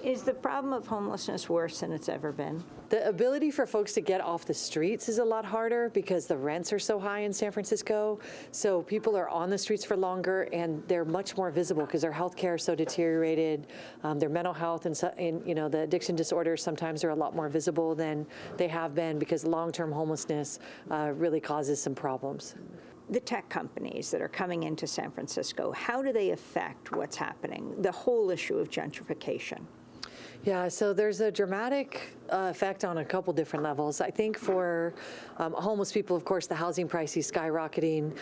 Is the problem of homelessness worse than it's ever been? The ability for folks to get off the streets is a lot harder because the rents are so high in San Francisco. So people are on the streets for longer, and they're much more visible because their health care is so deteriorated. Their mental health and the addiction disorders sometimes are a lot more visible than they have been because long-term homelessness really causes some problems. The tech companies that are coming into San Francisco, how do they affect what's happening, the whole issue of gentrification? Yeah, so there's a dramatic effect on a couple different levels. I think for homeless people, of course, the housing price is skyrocketing,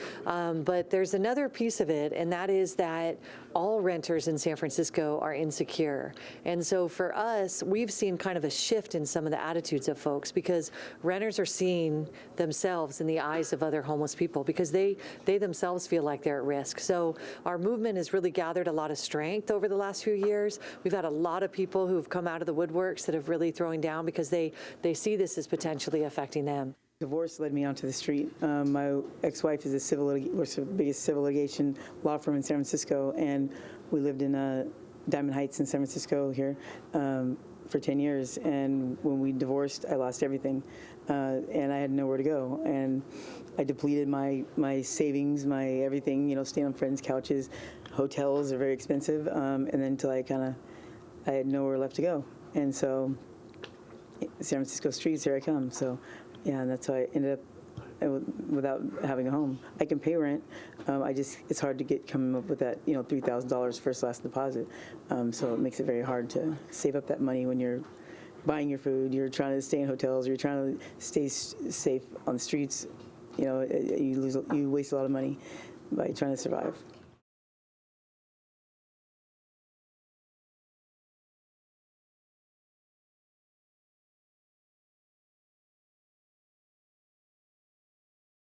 but there's another piece of it, and that is that all renters in San Francisco are insecure. And so for us, we've seen kind of a shift in some of the attitudes of folks because renters are seeing themselves in the eyes of other homeless people because they themselves feel like they're at risk. So our movement has really gathered a lot of strength over the last few years. We've had a lot of people who've come out of the woodworks that have really thrown down because they see this as potentially affecting them. Divorce led me onto the street. My ex-wife is was the biggest civil litigation law firm in San Francisco, and we lived in Diamond Heights in San Francisco here for 10 years. And when we divorced, I lost everything, and I had nowhere to go. And I depleted my savings, my everything. Staying on friends' couches, hotels are very expensive, and then until I had nowhere left to go, and so San Francisco streets, here I come. So, yeah, and that's how I ended up without having a home. I can pay rent. It's hard to come up with that, $3,000 first last deposit. So it makes it very hard to save up that money when you're buying your food, you're trying to stay in hotels, you're trying to stay safe on the streets. You waste a lot of money by trying to survive.